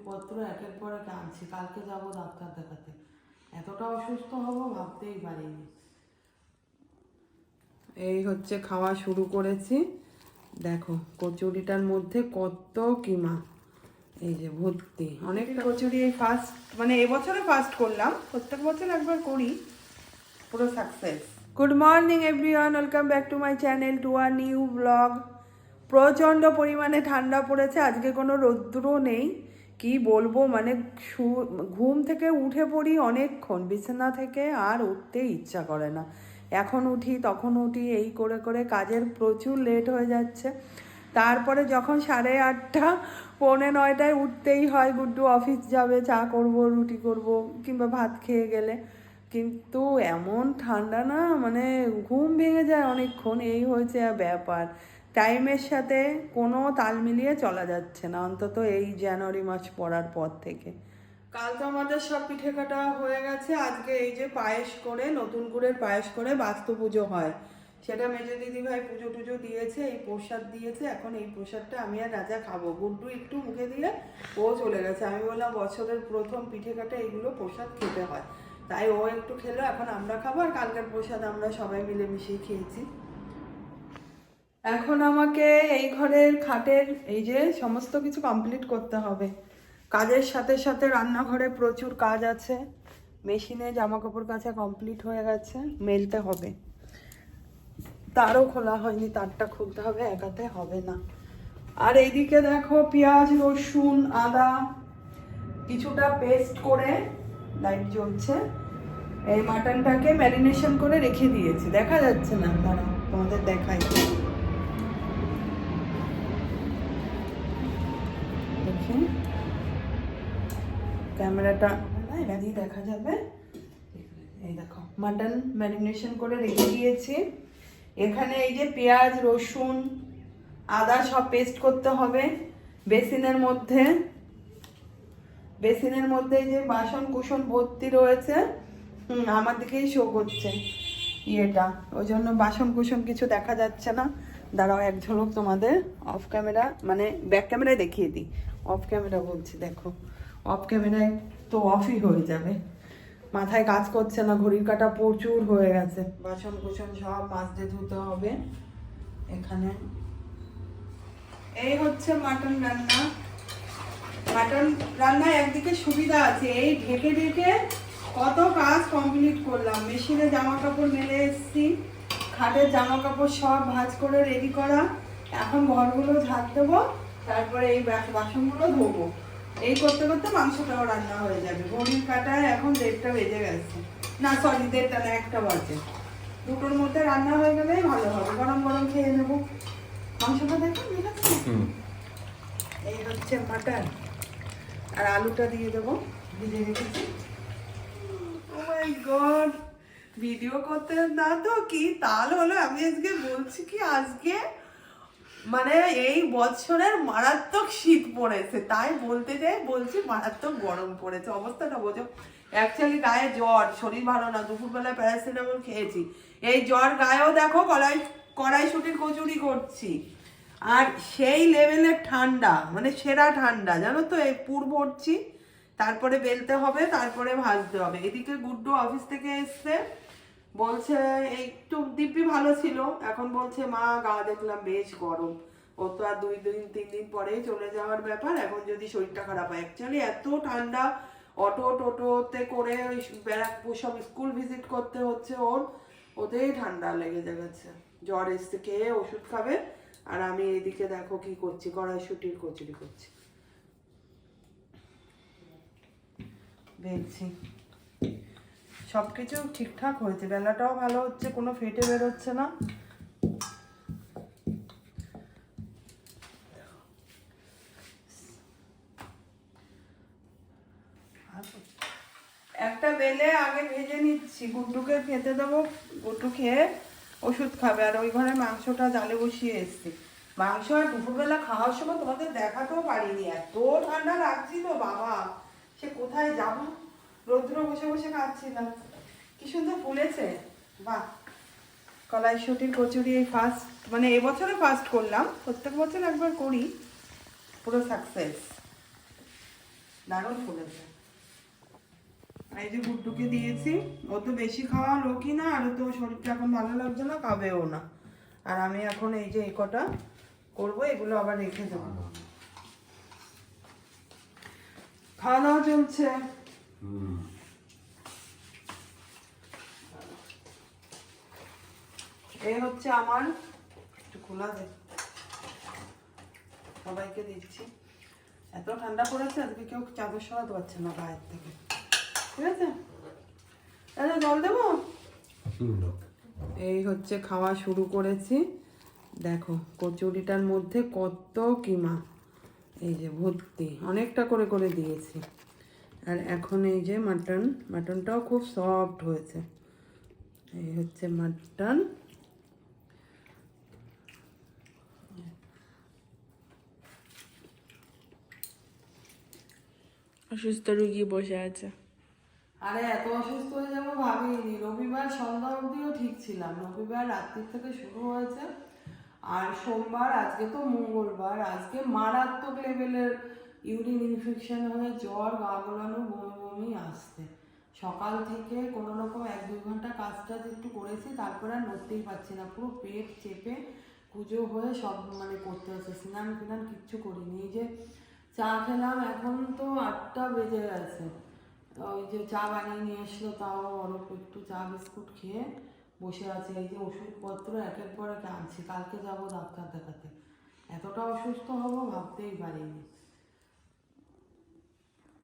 ওষুধপত্র একের পর এক আনছি, কালকে যাব ডাক্তার দেখাতে। এতটা অসুস্থ হব ভাবতেই পারিনি। এই হচ্ছে খাওয়া শুরু করেছি, দেখো কচুরিটার মধ্যে কত কিমা, এই যে ভর্তি অনেক কচুরি। এই ফার্স্ট মানে এবছরে ফার্স্ট করলাম, প্রত্যেক বছর একবার করি, পুরো success. Good morning everyone, welcome back to my channel, to our new blog. প্রচণ্ড পরিমাণে ঠান্ডা পড়েছে, আজকে কোনো রৌদ্রও নেই। কি বলবো, মানে ঘুম থেকে উঠে পড়ি অনেকক্ষণ, বিছানা থেকে আর উঠতেই ইচ্ছা করে না। এখন উঠি তখন উঠি, এই করে করে কাজের প্রচুর লেট হয়ে যাচ্ছে। তারপরে যখন 8:30 পৌনে 9টায় উঠতেই হয়, গুড্ডু অফিস যাবে, চা করব, রুটি করব, কিংবা ভাত খেয়ে গেলে। কিন্তু এমন ঠান্ডা না, মানে ঘুম ভেঙে যায় অনেকক্ষণ, এই হয়েছে ব্যাপার। টাইমের সাথে কোনো তাল মিলিয়ে চলা যাচ্ছে না, অন্তত এই জানুয়ারি মাস পড়ার পর থেকে। কাল তো আমাদের সব পিঠে কাটা হয়ে গেছে। আজকে এই যে পায়েস করে, নতুন গুড়ের পায়েস করে বাস্তু পুজো হয়, সেটা মেজে দিদিভাই পুজো টুজো দিয়েছে, এই প্রসাদ দিয়েছে। এখন এই প্রসাদটা আমি আর রাজা খাবো। গুড্ডু একটু মুখে দিয়ে ও চলে গেছে। আমি বললাম বছরের প্রথম পিঠে কাটা এগুলো প্রসাদ খেতে হয়, তাই ও একটু খেলো, এখন আমরা খাবো। আর কালকের প্রসাদ আমরা সবাই মিলে মিশিয়ে খেয়েছি। এখন আমাকে এই ঘরের খাটের এই যে সমস্ত কিছু কমপ্লিট করতে হবে। কাজের সাথে সাথে রান্নাঘরে প্রচুর কাজ আছে। মেশিনে জামা কাপড় কাচা কমপ্লিট হয়ে গেছে, মেলতে হবে। তারও খোলা হয়নি, তারটা খুলতে হবে, একাতে হবে না। আর এইদিকে দেখো পেঁয়াজ, রসুন, আদা কিছুটা পেস্ট করে, লাইট জ্বলছে, এই মাটনটাকে ম্যারিনেশন করে রেখে দিয়েছি। দেখা যাচ্ছে না, দাঁড়াও তোমাদের দেখাই। দেখি ক্যামেরাটা এটা দিয়ে দেখা যাবে। এই দেখো মাটন ম্যারিনেশন করে রেখে দিয়েছি। এখানে এই যে পেঁয়াজ, রসুন, আদা সব পেস্ট করতে হবে বেসিনের মধ্যে। বেসিনের মধ্যে এই যে বাসন কুসন ভর্তি রয়েছে। আমার দিকেই শো করছে ইয়েটা, ওই জন্য বাসন কুসন কিছু দেখা যাচ্ছে না। দাঁড়াও এক ঝলক তোমাদের অফ ক্যামেরা, মানে ব্যাক ক্যামেরায় দেখিয়ে দিই। অফ ক্যামেরা বলছি, দেখো অফ ক্যামেরায় তো অফই হয়ে যাবে, মাথায় কাজ করছে না, ঘড়ির কাঁটা প্রচুর হয়ে গেছে। বাসন কুসন সব মাজতে ধুতে হবে। এখানে এই হচ্ছে মাটন রান্না। মাটন রান্নায় একদিকে সুবিধা আছে, এই ঢেকে ঢেকে কত কাজ কমপ্লিট করলাম। মেশিনে জামা কাপড় মেলে এসেছি, খাটের জামা কাপড় সব ভাঁজ করে রেডি করা। এখন ঘরগুলো ঝাড় দেবো, তারপরে এই বাসনগুলো ধোবো। এই করতে করতে মাংসটাও রান্না হয়ে যাবে। ঘড়ির কাঁটায় এখন 1:30 বেজে গেছে, না সরি 1:30 না, 1টা বাজে। দুটোর মধ্যে রান্না হয়ে গেলেই ভালো হবে, গরম গরম খেয়ে নেবো। মাংসটা দেখো ঠিক আছে। এই হচ্ছে মাটন, আর আলুটা দিয়ে দেবো, ভিজে রেখেছি। ও মাই গড, ভিডিও করতে না তো কি তাল হলো। আমি আজকে বলছি কি, আজকে মানে এই বছরের মারাত্মক শীত পড়েছে, তাই বলতে যাই বলছি মারাত্মক গরম পড়েছে। অবস্থাটা বোঝো। অ্যাকচুয়ালি গায়ে জ্বর, শরীর ভালো না, দুপুরবেলায় প্যারাসিটামল খেয়েছি। এই জ্বর গায়েও দেখো কড়াইশুটির কচুরি করছি, আর সেই লেভেলের ঠান্ডা, মানে সেরা ঠান্ডা জানো তো। এই পুর ভরছি, তারপরে বেলতে হবে, তারপরে ভাজতে হবে। এদিকে গুড্ডু অফিস থেকে এসছে, বলছে একটু দিব্যি ভালো ছিল, এখন বলছে মা গা দেখলাম বেশ গরম। ও তো আর 2-3 দিন পরেই চলে যাওয়ার ব্যাপার, এখন যদি শরীরটা খারাপ হয়। অ্যাকচুয়ালি এত ঠান্ডা, টোটোতে করে সব স্কুল ভিজিট করতে হচ্ছে ওর, ওতেই ঠান্ডা লেগে গেছে। জ্বর এসছে, খেয়ে ওষুধ খাবে। আর আমি এইদিকে দেখো কি করছি, কড়াইশুটির কচুরি করছি, বেলছি। সবকিছু ঠিকঠাক হয়েছে, বেলাটাও ভালো হচ্ছে, কোনো ফেটে বেরোচ্ছে না। একটা বেলে আগে ভেজে নিচ্ছি, গুড্ডুকে খেতে দেবো, গুড্ডু খেয়ে ওষুধ খাবে। আর ওই ঘরে মাংসটা জালে বসিয়ে এসছি। মাংস আর দুপুরবেলা খাওয়ার সময় তোমাদের দেখাতেও পারিনি, এত ঠান্ডা লাগছিল বাবা, সে কোথায় যাবো। রৌদ্র বসে বসে খাচ্ছিলাম, কি সুন্দর ফুলেছে। বাহ, কড়াইশুটির কচুরি এই ফার্স্ট, মানে এবছরে ফার্স্ট করলাম, প্রত্যেক বছর একবার করি, পুরো সাকসেস। দারুণ ফুলেছে। এই যে গুড্ডুকে দিয়েছি, ও তো বেশি খাওয়া লোকই না, আর তো শরীরটা এখন ভালো লাগছে না, খাবেও না। আর আমি এখন এই যে এই কটা করবো, এগুলো আবার রেখে দেবো। খাওয়া দাওয়া চলছে। এই হচ্ছে আমার, একটু খোলা দে, সবাইকে দিচ্ছি। এত ঠান্ডা পড়েছে আজকে, কেউ চাদর সরাতে পারছে না গায়ের থেকে। ঠিক আছে, তাহলে জল দেবো। এই হচ্ছে খাওয়া শুরু করেছি। দেখো কচুরিটার মধ্যে কত কিমা, এই যে ভর্তি, অনেকটা করে করে দিয়েছি। আর এখন এই যে মাটনটাও খুব সফট হয়েছে। এই হচ্ছে মাটন। অসুস্থ রুগী বসে আছে। আরে এত অসুস্থ হয়ে যাবো ভাবিনি। রবিবার সন্ধ্যা অবধিও ঠিক ছিলাম, রবিবার রাত্রির থেকে শুরু হয়েছে। আর সোমবার, আজকে তো মঙ্গলবার, আজকে মারাত্মক লেভেলের ইউরিন ইনফেকশন হয়ে জ্বর, গা গোলানো, বমি বমি আসছে। সকাল থেকে কোনো রকম 1-2 ঘন্টা কাজ টাজ একটু করেছি, তারপরে আর নড়তেই পারছি না, পুরো পেট চেপে পুজো হয়ে সব মানে করতে হচ্ছে। স্নান ফিনান কিচ্ছু করিনি। এই যে চা খেলাম, এখন তো 8টা বেজে গেছে। ওই যে চা বানিয়ে নিয়ে এসলো, তাও অল্প একটু চা বিস্কুট খেয়ে বসে আছে। এই যে ওষুধপত্র একের পর এক আনছি, কালকে যাবো ডাক্তার দেখাতে। এতটা অসুস্থ হবো ভাবতেই পারিনি।